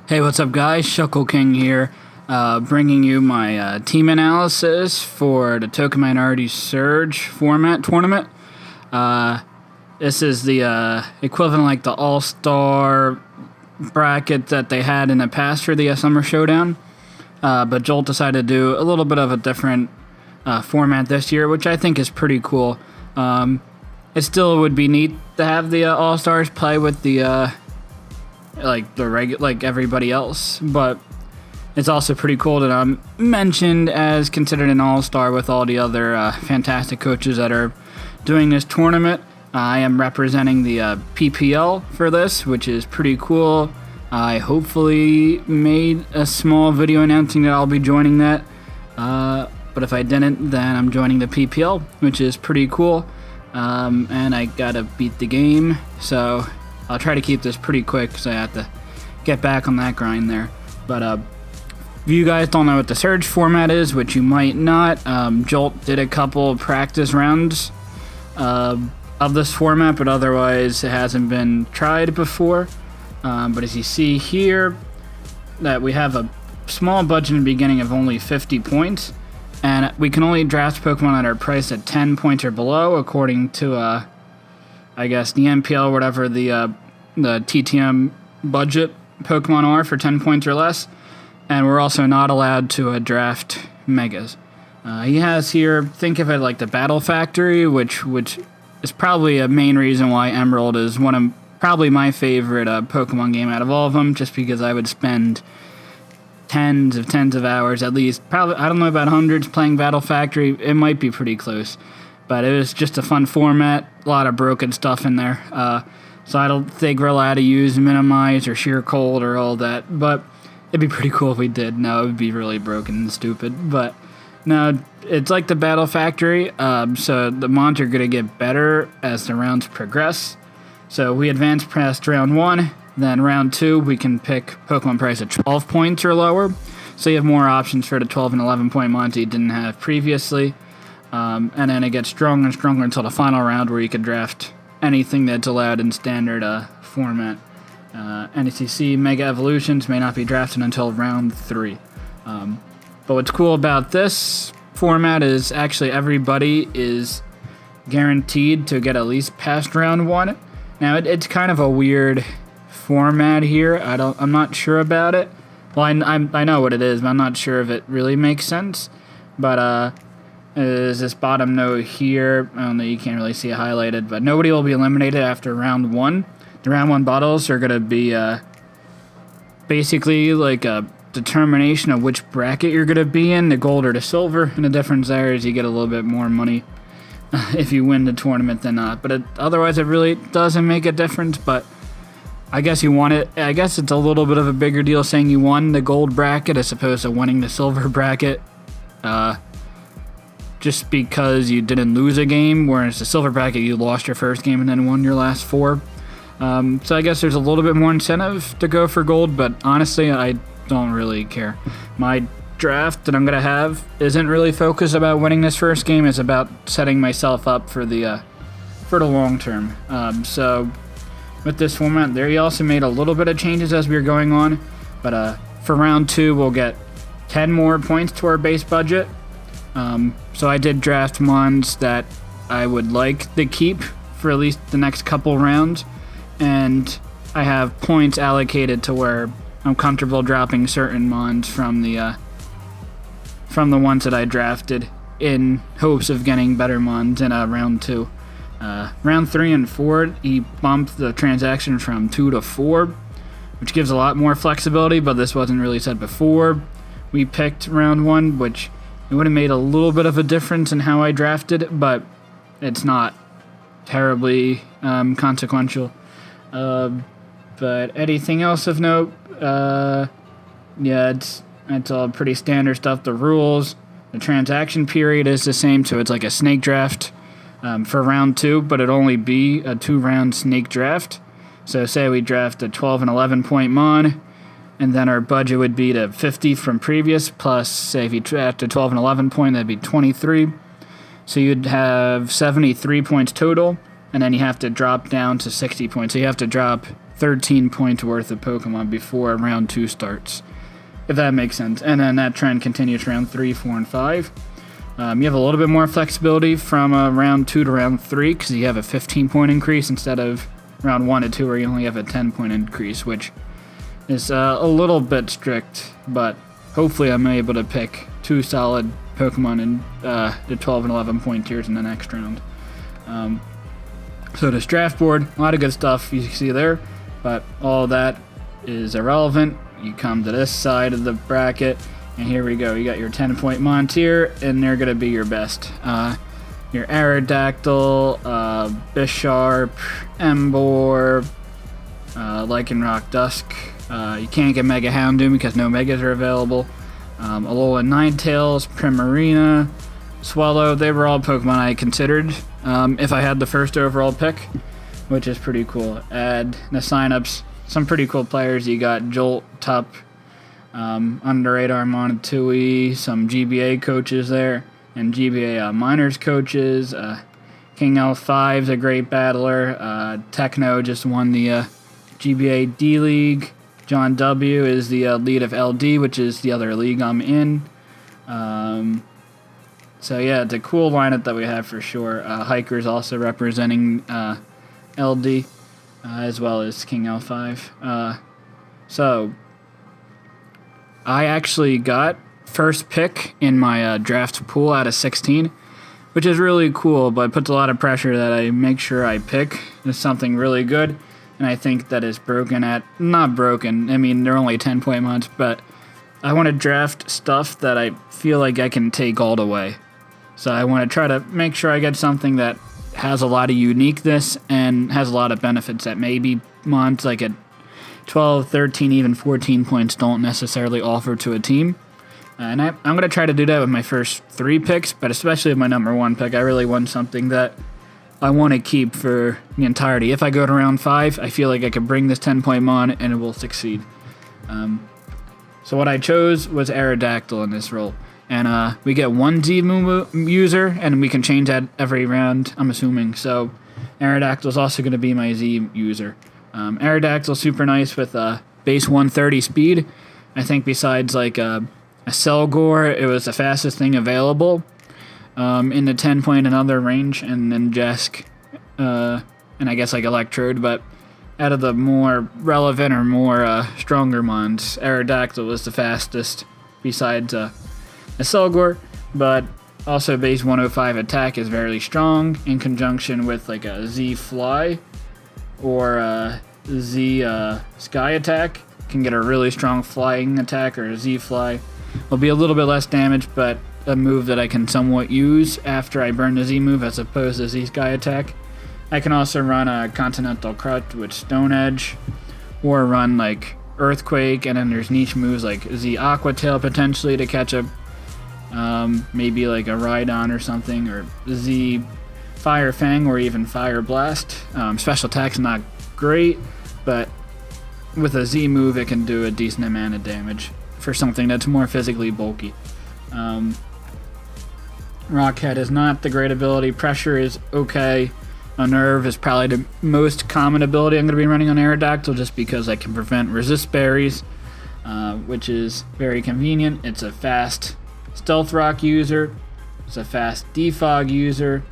Hey, what's up, guys? Shuckle King here, bringing you my team analysis for the Token Minority Surge format tournament. This is the equivalent, like the All-Star bracket that they had in the past for the Summer Showdown, but Jolt decided to do a little bit of a different format this year, which I think is pretty cool. It still would be neat to have the All-Stars play with the like everybody else, but it's also pretty cool that I'm mentioned as considered an all-star with all the other fantastic coaches that are doing this tournament. I am representing the PPL for this, which is pretty cool. I hopefully made a small video announcing that I'll be joining that, but if I didn't, then I'm joining the PPL, which is pretty cool. And I gotta beat the game, so I'll try to keep this pretty quick because I have to get back on that grind there. But if you guys don't know what the Surge format is, which you might not, Jolt did a couple practice rounds of this format, but otherwise it hasn't been tried before. But as you see here, that we have a small budget in the beginning of only 50 points, and we can only draft Pokemon that are priced at 10 points or below, according to I guess the MPL, whatever the TTM budget Pokemon are for 10 points or less, and we're also not allowed to draft Megas. He has here, think of it like the Battle Factory, which is probably a main reason why Emerald is one of probably my favorite Pokemon game out of all of them, just because I would spend tens of hours at least, probably, I don't know about hundreds playing Battle Factory. It might be pretty close. But it was just a fun format, a lot of broken stuff in there. So I don't think we're allowed to use Minimize or Sheer Cold or all that. But it'd be pretty cool if we did. No, it would be really broken and stupid. But no, it's like the Battle Factory. So the mons are going to get better as the rounds progress. So we advance past round 1. Then round 2, we can pick Pokemon price at 12 points or lower. So you have more options for the 12 and 11 point mons you didn't have previously. And then it gets stronger and stronger until the final round where you can draft anything that's allowed in standard format. NECC Mega Evolutions may not be drafted until round 3. But what's cool about this format is actually everybody is guaranteed to get at least past round 1. Now it's kind of a weird format here. I'm not sure about it. Well, I know what it is, but I'm not sure if it really makes sense. But is this bottom note here. I don't know, you can't really see it highlighted, but nobody will be eliminated after round 1. The round 1 battles are going to be basically like a determination of which bracket you're going to be in, the gold or the silver, and the difference there is you get a little bit more money if you win the tournament than not. But otherwise it really doesn't make a difference, but I guess you won it. I guess it's a little bit of a bigger deal saying you won the gold bracket as opposed to winning the silver bracket. Just because you didn't lose a game, whereas the silver bracket, you lost your first game and then won your last 4. So I guess there's a little bit more incentive to go for gold, but honestly, I don't really care. My draft that I'm going to have isn't really focused about winning this first game. It's about setting myself up for the long term. So with this format, there he also made a little bit of changes as we were going on, but for round 2, we'll get 10 more points to our base budget. So I did draft mons that I would like to keep for at least the next couple rounds, and I have points allocated to where I'm comfortable dropping certain mons from the ones that I drafted in hopes of getting better mons in round 2. Round 3 and 4, he bumped the transaction from 2 to 4, which gives a lot more flexibility, but this wasn't really said before we picked round 1, which it would have made a little bit of a difference in how I drafted, but it's not terribly consequential. But anything else of note? Yeah, it's all pretty standard stuff. The rules, the transaction period is the same, so it's like a snake draft for round 2, but it'd only be a 2-round snake draft. So say we draft a 12 and 11 point mon, and then our budget would be to 50 from previous, plus, say, if you draft a 12 and 11 point, that'd be 23. So you'd have 73 points total, and then you have to drop down to 60 points. So you have to drop 13 points worth of Pokemon before round 2 starts, if that makes sense. And then that trend continues round 3, 4, and 5. You have a little bit more flexibility from round 2 to round 3 because you have a 15-point increase instead of round 1 to 2 where you only have a 10-point increase, which is a little bit strict, but hopefully I'm able to pick 2 solid Pokemon in the 12 and 11 point tiers in the next round. So this draft board, a lot of good stuff you see there, but all that is irrelevant. You come to this side of the bracket, and here we go. You got your 10-point Montier, and they're going to be your best. Your Aerodactyl, Bisharp, Emboar, Lycanroc Dusk. You can't get Mega Houndoom because no Megas are available. Alola Ninetales, Primarina, Swallow, they were all Pokemon I considered if I had the first overall pick, which is pretty cool. Add the signups, some pretty cool players. You got Jolt, Tup, Under Radar Monotui, some GBA coaches there, and GBA minors coaches. King L5's a great battler. Techno just won the GBA D-League. John W. is the lead of LD, which is the other league I'm in. So yeah, it's a cool lineup that we have for sure. Hiker's also representing LD, as well as King L5. So I actually got first pick in my draft pool out of 16, which is really cool, but puts a lot of pressure that I make sure I pick something really good. And I think that is not broken, I mean, they're only 10-point mods, but I want to draft stuff that I feel like I can take all the way. So I want to try to make sure I get something that has a lot of uniqueness and has a lot of benefits that maybe mods like at 12, 13, even 14 points don't necessarily offer to a team. And I'm going to try to do that with my first 3 picks, but especially with my number 1 pick, I really want something that I want to keep for the entirety. If I go to round 5, I feel like I can bring this 10-point mod and it will succeed. So what I chose was Aerodactyl in this role. And we get 1 Z user, and we can change that every round, I'm assuming. So Aerodactyl is also going to be my Z user. Aerodactyl super nice with base 130 speed. I think besides like a Selgore, it was the fastest thing available in the 10-point and other range, and then Jesk, and I guess like Electrode. But out of the more relevant or more stronger mons, Aerodactyl was the fastest besides a Selgore, but also base 105 attack is very strong in conjunction with like a Z Fly or a Z Sky attack. Can get a really strong flying attack, or a Z Fly will be a little bit less damage, but a move that I can somewhat use after I burn the Z move as opposed to Z Sky attack. I can also run a Continental Crutch with Stone Edge, or run like Earthquake, and then there's niche moves like Z Aqua Tail potentially to catch a maybe like a Rhydon or something, or Z Fire Fang, or even Fire Blast. Special attack's not great, but with a Z move it can do a decent amount of damage for something that's more physically bulky. Rockhead is not the great ability. Pressure is okay. Unnerve is probably the most common ability I'm going to be running on Aerodactyl, just because I can prevent resist berries, which is very convenient. It's a fast Stealth Rock user. It's a fast Defog user.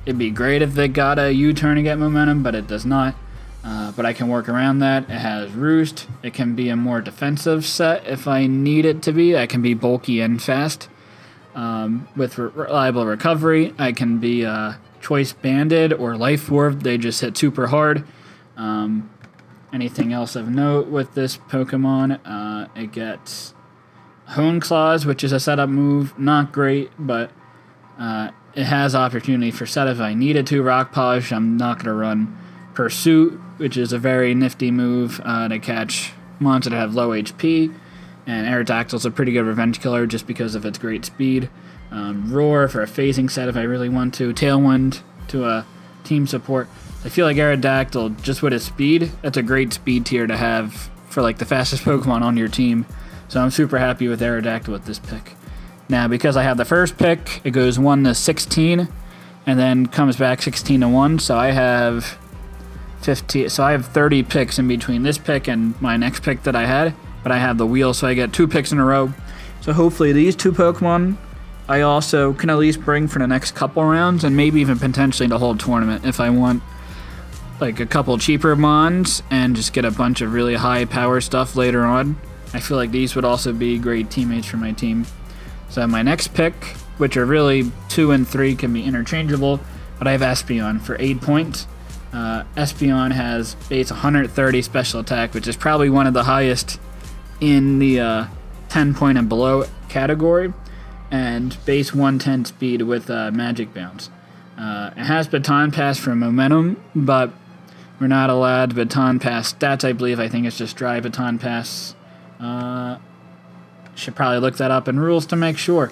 It'd be great if they got a U-turn to get momentum, but it does not. But I can work around that. It has Roost. It can be a more defensive set if I need it to be. I can be bulky and fast with reliable recovery. I can be Choice Banded or Life Orb. They just hit super hard. Anything else of note with this Pokemon? It gets Hone Claws, which is a setup move. Not great, but it has opportunity for set if I needed to. Rock Polish, I'm not going to run Pursuit, which is a very nifty move to catch monsters that have low HP. And Aerodactyl's a pretty good revenge killer just because of its great speed. Roar for a phasing set if I really want to. Tailwind to a team support. I feel like Aerodactyl, just with its speed, that's a great speed tier to have for like the fastest Pokemon on your team. So I'm super happy with Aerodactyl with this pick. Now, because I have the first pick, it goes 1 to 16, and then comes back 16 to 1. So I have 15. So I have 30 picks in between this pick and my next pick that I had, but I have the wheel, so I get 2 picks in a row. So hopefully these 2 Pokemon I also can at least bring for the next couple rounds, and maybe even potentially the whole tournament if I want like a couple cheaper mons and just get a bunch of really high power stuff later on. I feel like these would also be great teammates for my team. So my next pick, which are really 2 and 3 can be interchangeable, but I have Espeon for 8 points. Espeon has base 130 special attack, which is probably one of the highest in the 10 point and below category, and base 110 speed with magic bounce. It has baton pass for momentum, but we're not allowed baton pass stats, I believe. I think it's just dry baton pass. Should probably look that up in rules to make sure.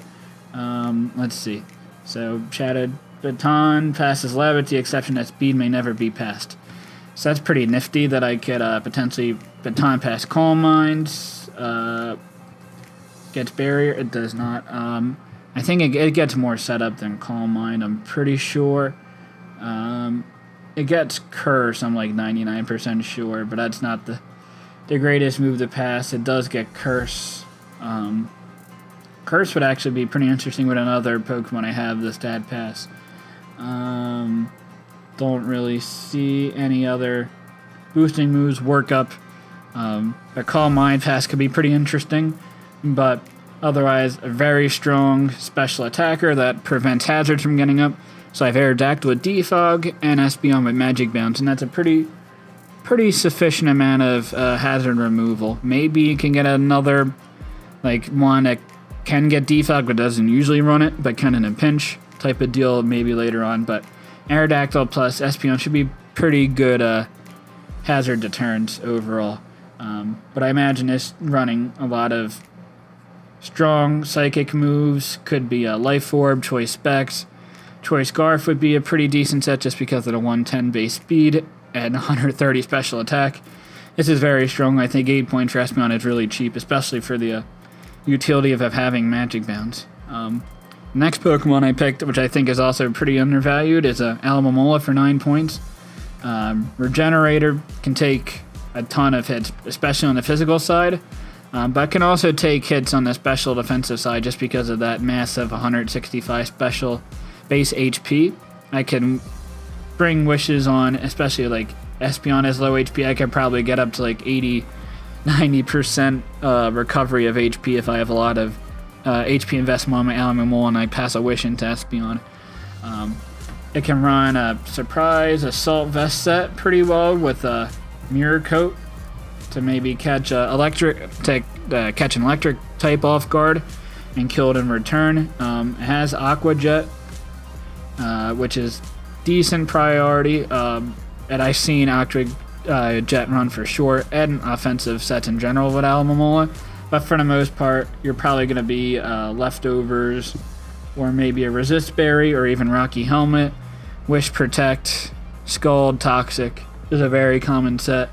Let's see. So shattered baton passes allowed with the exception that speed may never be passed. So that's pretty nifty that I could potentially baton pass Calm Minds. Gets barrier. It does not. I think it gets more setup than Calm Mind. I'm pretty sure. It gets Curse. I'm like 99% sure, but that's not the greatest move to pass. It does get Curse. Curse would actually be pretty interesting with another Pokemon I have the stat pass. Don't really see any other boosting moves. Work up. A Calm Mind pass could be pretty interesting, but otherwise a very strong special attacker that prevents hazards from getting up. So I have Aerodactyl with Defog and Espeon with Magic Bounce, and that's a pretty sufficient amount of hazard removal. Maybe you can get another like one that can get Defog but doesn't usually run it, but kind of in a pinch type of deal maybe later on. But Aerodactyl plus Espeon should be pretty good hazard deterrents overall. But I imagine this running a lot of strong psychic moves. Could be a Life Orb, Choice Specs. Choice Scarf would be a pretty decent set just because of the 110 base speed and 130 special attack. This is very strong. I think 8 points for Espeon is really cheap, especially for the utility of having Magic Bounce. Next Pokemon I picked, which I think is also pretty undervalued, is Alomomola for 9 points. Regenerator can take a ton of hits, especially on the physical side, but can also take hits on the special defensive side just because of that massive 165 special base HP. I can bring wishes on, especially like Espeon has low HP. I could probably get up to like 80-90% recovery of HP if I have a lot of HP investment on my Alomomola and I pass a wish into Espeon. It can run a Surprise Assault Vest set pretty well with a Mirror Coat to maybe catch an electric type off guard and kill it in return. It has Aqua Jet, which is decent priority, and I've seen Aqua Jet run for sure, and offensive sets in general with Alomomola. But for the most part, you're probably going to be Leftovers, or maybe a Resist Berry, or even Rocky Helmet. Wish Protect, Scald, Toxic is a very common set.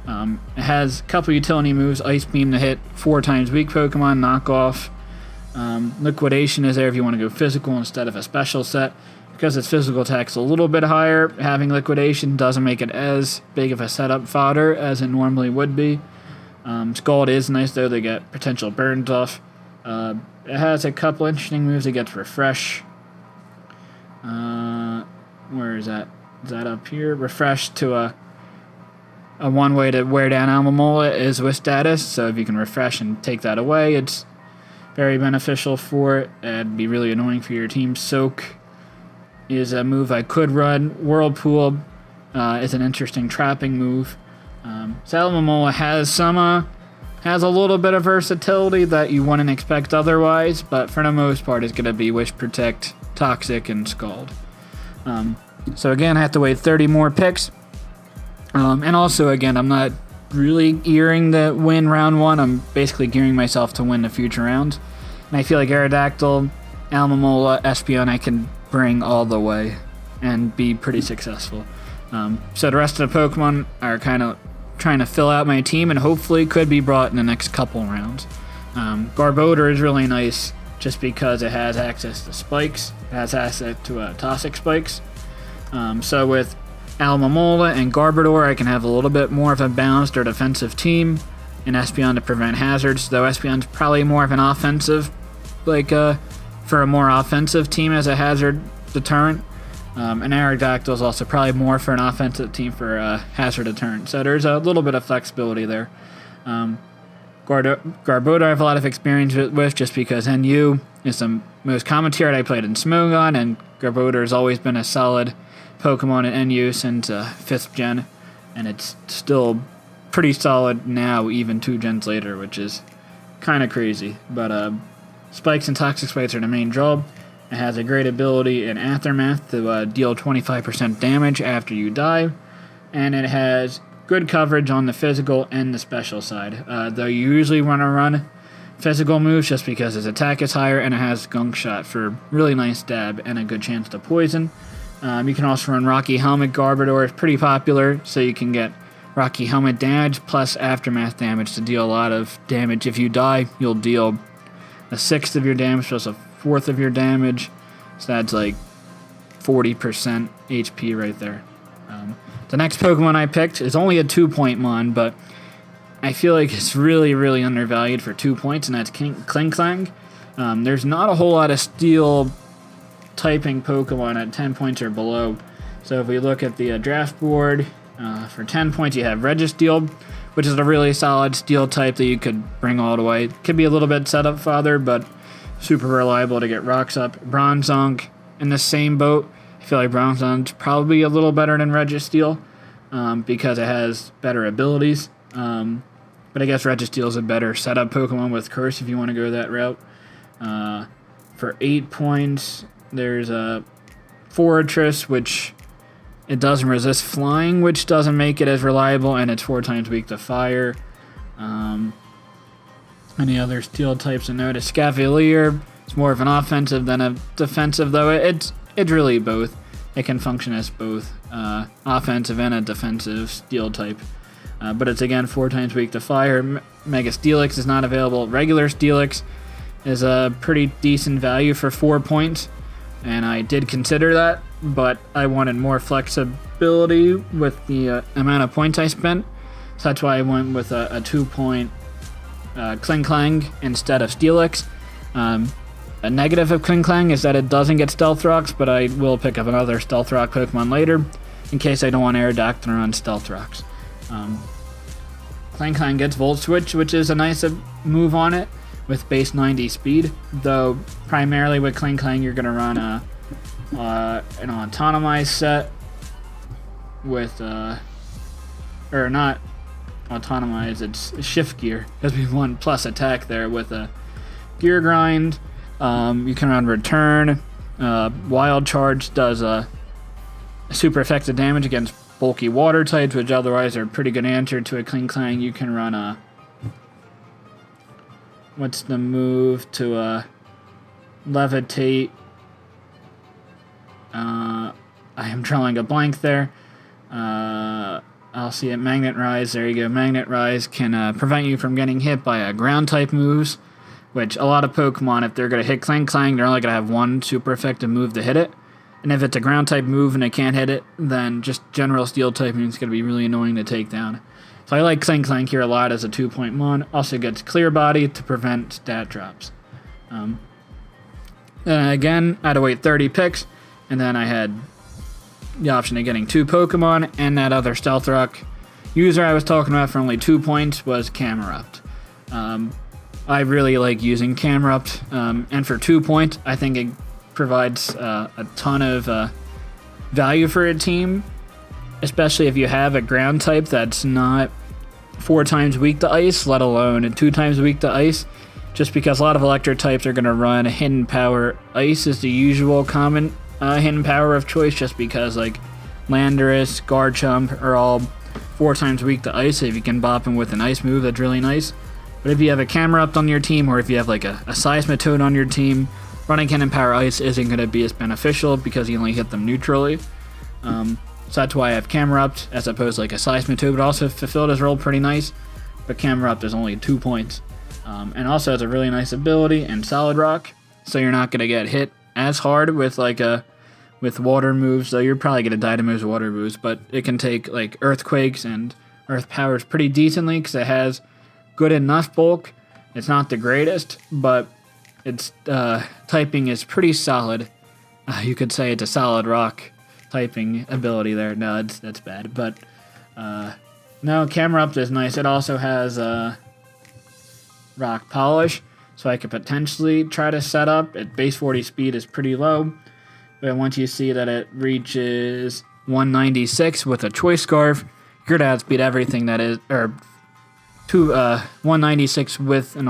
It has a couple utility moves, Ice Beam to hit 4 times weak Pokemon, Knock Off. Liquidation is there if you want to go physical instead of a special set. Because its physical attack's a little bit higher, having Liquidation doesn't make it as big of a setup fodder as it normally would be. Scald is nice though, they get potential burns off. It has a couple interesting moves. It gets Refresh. Where is that? Is that up here? Refresh to a one way to wear down Alomomola is with status, so if you can refresh and take that away, it's very beneficial for it. It'd be really annoying for your team. Soak is a move I could run. Whirlpool is an interesting trapping move. So Alomomola has a little bit of versatility that you wouldn't expect otherwise, but for the most part it's going to be Wish Protect, Toxic, and Scald. So again, I have to wait 30 more picks. And also, again, I'm not really gearing to win round 1. I'm basically gearing myself to win the future rounds. And I feel like Aerodactyl, Alomomola, Espeon, I can bring all the way and be pretty successful. So the rest of the Pokemon are kind of trying to fill out my team and hopefully could be brought in the next couple rounds. Garbodor is really nice just because it has access to spikes. It has access to Toxic spikes. So with Almamola and Garbodor, I can have a little bit more of a balanced or defensive team, and Espeon to prevent hazards, though Espeon's probably more of an offensive, for a more offensive team as a hazard deterrent. And Aerodactyl is also probably more for an offensive team for a hazard deterrent. So there's a little bit of flexibility there. Garbodor I have a lot of experience with just because NU is the most common tier I played in Smogon, and Garbodor has always been a solid Pokemon in NU since 5th gen, and it's still pretty solid now, even 2 gens later, which is kind of crazy. But Spikes and Toxic Spikes are the main draw. It has a great ability in Aftermath to deal 25% damage after you die, and it has good coverage on the physical and the special side. Though you usually want to run physical moves just because its attack is higher, and it has Gunk Shot for really nice stab and a good chance to poison. You can also run Rocky Helmet. Garbodor is pretty popular, so you can get Rocky Helmet damage plus Aftermath damage to deal a lot of damage. If you die, you'll deal a sixth of your damage plus a fourth of your damage, so that's like 40% HP right there. The next Pokemon I picked is only a 2-point mon, but I feel like it's really, really undervalued for 2 points, and that's Klinklang. There's not a whole lot of steel typing Pokemon at 10 points or below. So if we look at the draft board, for 10 points you have Registeel, which is a really solid steel type that you could bring all the way. Could be a little bit setup fodder, but super reliable to get rocks up. Bronzong in the same boat. I feel like Bronzong's probably a little better than Registeel because it has better abilities. But I guess Registeel's a better setup Pokemon with Curse if you want to go that route. For 8 points, there's a Fortress, which it doesn't resist flying, which doesn't make it as reliable, and it's 4 times weak to fire. Any other steel types to note? Escavalier. It's more of an offensive than a defensive, though it's really both. It can function as both offensive and a defensive steel type. But it's again 4 times weak to fire. Mega Steelix is not available. Regular Steelix is a pretty decent value for 4 points, and I did consider that, but I wanted more flexibility with the amount of points I spent, so that's why I went with a 2-point Klinklang instead of Steelix. A negative of Klinklang is that it doesn't get Stealth Rocks, but I will pick up another Stealth Rock Pokemon later in case I don't want Aerodactyl on Stealth Rocks. Klinklang gets Volt Switch, which is a nice move on it with base 90 speed, though primarily with Klinklang you're going to run an Autonomized set with, or not Autonomized, it's Shift Gear, because we want plus attack there with a Gear Grind. You can run Return. Wild Charge does super effective damage against bulky water types, which otherwise are a pretty good answer to a Klinklang. You can run what's the move to Levitate? I am drawing a blank there. I'll see it. Magnet Rise. There you go. Magnet Rise can prevent you from getting hit by ground type moves, which a lot of Pokemon, if they're going to hit Klinklang, they're only going to have one super effective move to hit it. And if it's a ground type move and it can't hit it, then just general steel typing is going to be really annoying to take down. So I like Klinklang here a lot as a 2-point mon. Also gets Clear Body to prevent stat drops. Then again, I had to wait 30 picks, and then I had the option of getting 2 Pokemon, and that other Stealth Rock user I was talking about for only 2 points was Camerupt. I really like using Camerupt, and for 2 points, I think it provides a ton of value for a team, especially if you have a ground type that's not 4 times weak to ice, let alone 2 times weak to ice, just because a lot of electric types are going to run Hidden Power. Ice is the usual common Hidden Power of choice, just because like Landorus, Garchomp are all 4 times weak to ice. If you can bop them with an ice move, that's really nice. But if you have a Camerupt on your team, or if you have like a Seismitoad on your team, running Hidden Power Ice isn't going to be as beneficial because you only hit them neutrally. So that's why I have Camerupt as opposed to like a Seismitoad, but also fulfilled his role pretty nice. But Camerupt is only 2 points. And also has a really nice ability and Solid Rock, so you're not going to get hit as hard with like a with water moves, though you're probably going to die to most water moves, but it can take like earthquakes and earth powers pretty decently because it has good enough bulk. It's not the greatest, but its typing is pretty solid. You could say it's a solid rock typing ability there. No, that's bad, but no, camera up is nice. It also has rock polish, so I could potentially try to set up. At base 40 speed is pretty low, but once you see that it reaches 196 with a choice scarf, you're gonna outspeed everything that is, or 196 with an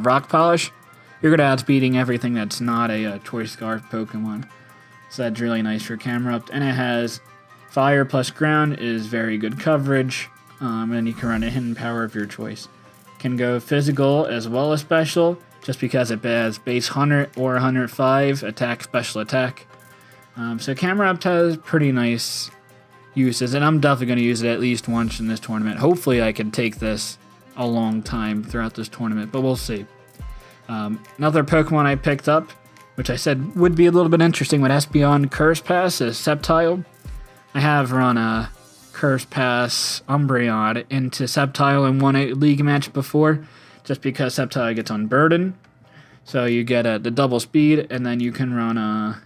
rock polish. You're gonna outspeeding everything that's not a choice scarf Pokemon. So that's really nice for camera up, and it has fire plus ground is very good coverage, and you can run a hidden power of your choice. Can go physical as well as special, just because it has base 100 or 105 attack, special attack. So camera up has pretty nice uses, and I'm definitely going to use it at least once in this tournament. Hopefully I can take this a long time throughout this tournament, but we'll see. Another Pokemon I picked up, which I said would be a little bit interesting with Espeon Curse Pass, is Sceptile. I have run a Curse Pass Umbreon into Sceptile and won a league match before, just because Sceptile gets Unburdened. So you get the double speed, and then you can run a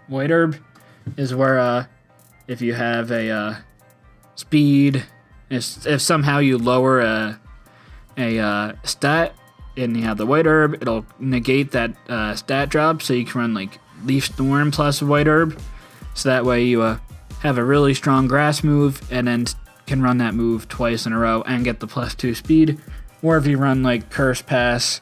White Herb, is where if you have a speed, if somehow you lower a stat and you have the White Herb, it'll negate that stat drop, so you can run like Leaf Storm plus White Herb. So that way you have a really strong grass move and then can run that move twice in a row and get the +2 speed. Or if you run like Curse Pass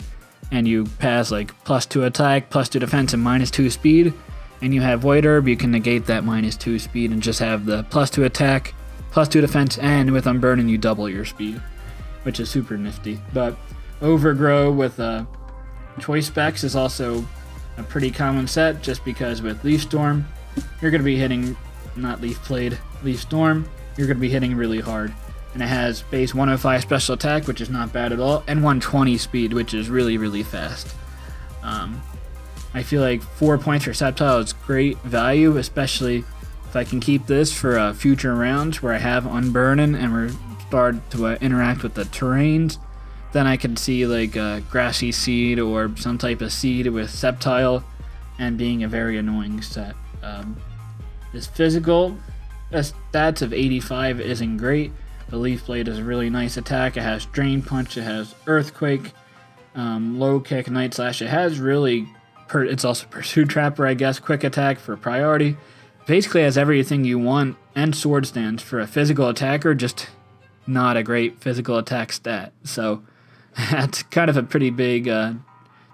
and you pass like +2 attack, +2 defense, and -2 speed, and you have White Herb, you can negate that -2 speed and just have the +2 attack, +2 defense, and with Unburden you double your speed, which is super nifty. But Overgrow with choice specs is also a pretty common set, just because with Leaf Storm, you're going to be hitting, not Leaf Blade, Leaf Storm, you're going to be hitting really hard. And it has base 105 special attack, which is not bad at all, and 120 speed, which is really, really fast. I feel like 4 points for Sceptile is great value, especially if I can keep this for future rounds where I have Unburden and we're starting to interact with the terrains. Then I could see like a Grassy Seed or some type of seed with Sceptile and being a very annoying set. This physical stats of 85 isn't great. The Leaf Blade is a really nice attack. It has Drain Punch, it has Earthquake, Low Kick, Night Slash. It has really, it's also Pursuit Trapper, I guess, Quick Attack for priority. Basically has everything you want, and Sword Stance for a physical attacker, just not a great physical attack stat. So that's kind of a pretty big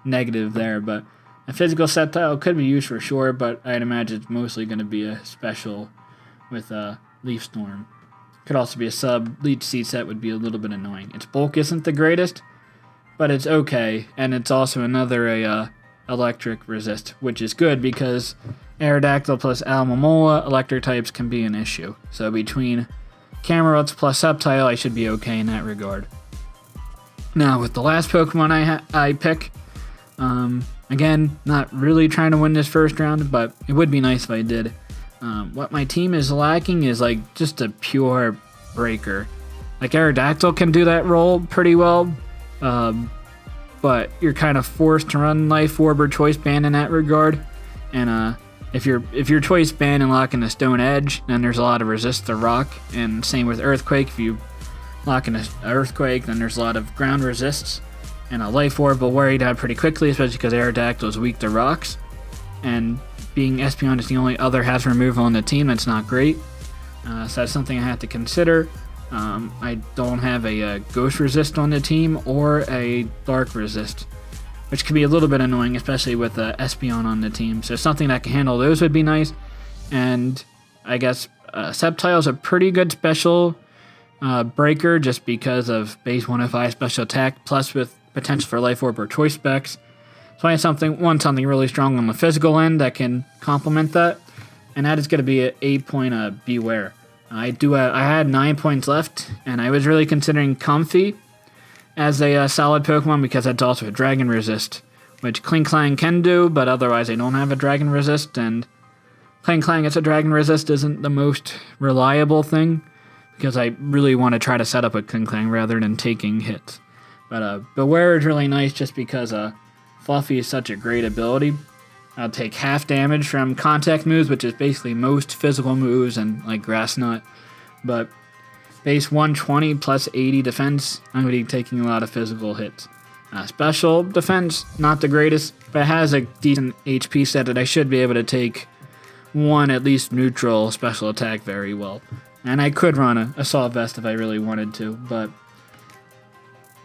negative there, but a physical Sceptile could be used for sure, but I'd imagine it's mostly going to be a special with Leaf Storm. Could also be a sub. Leech Seed set would be a little bit annoying. Its bulk isn't the greatest, but it's okay, and it's also another electric resist, which is good because Aerodactyl plus Alomomola electric types can be an issue. So between Camerupt plus Sceptile, I should be okay in that regard. Now with the last Pokemon I pick, again, not really trying to win this first round, but it would be nice if I did. What my team is lacking is like just a pure breaker. Like Aerodactyl can do that role pretty well, but you're kind of forced to run Life Orb or Choice Band in that regard. And if you're Choice Band and lock in a Stone Edge, then there's a lot of resist to rock. And same with Earthquake. If you lock in an Earthquake, then there's a lot of ground resists. And a Life Orb will wear you down pretty quickly, especially because Aerodactyl is weak to rocks. And being Espeon is the only other hazard removal on the team, that's not great. So that's something I have to consider. I don't have a Ghost Resist on the team or a Dark Resist, which can be a little bit annoying, especially with Espeon on the team. So something that can handle those would be nice. And I guess Sceptile is a pretty good special breaker just because of base 105 special attack, plus with potential for Life Orb or Choice Specs. So I have something really strong on the physical end that can complement that, and that is going to be an 8-point Beware. I had 9 points left, and I was really considering Comfy as a solid Pokemon because that's also a Dragon Resist, which Kling Clang can do, but otherwise I don't have a Dragon Resist, and Kling Clang as a Dragon Resist isn't the most reliable thing, because I really want to try to set up a Kling Clang rather than taking hits. But Beware is really nice just because Fluffy is such a great ability. I'll take half damage from contact moves, which is basically most physical moves and like Grass Knot. But base 120 plus 80 defense, I'm going to be taking a lot of physical hits. Special defense, not the greatest, but it has a decent HP set that I should be able to take one at least neutral special attack very well. And I could run a Assault Vest if I really wanted to, but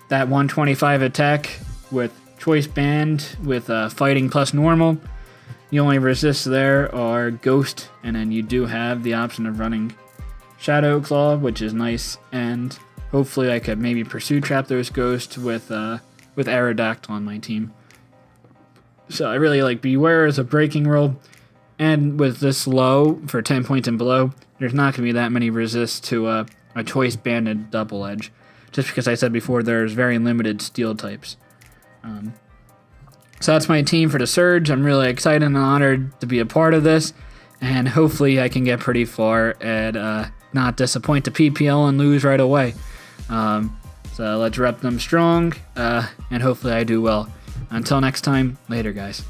that 125 attack with Choice Band with Fighting plus Normal, the only resists there are Ghost, and then you do have the option of running Shadow Claw, which is nice, and hopefully I could maybe Pursuit Trap those Ghosts with Aerodactyl on my team. So I really like Beware as a breaking roll, and with this low for 10 points and below, there's not going to be that many resists to a Choice Banded Double Edge, just because I said before there's very limited steel types. So that's my team for the Surge. I'm really excited and honored to be a part of this, and hopefully I can get pretty far and not disappoint the PPL and lose right away. So let's rep them strong, and hopefully I do well. Until next time, later guys.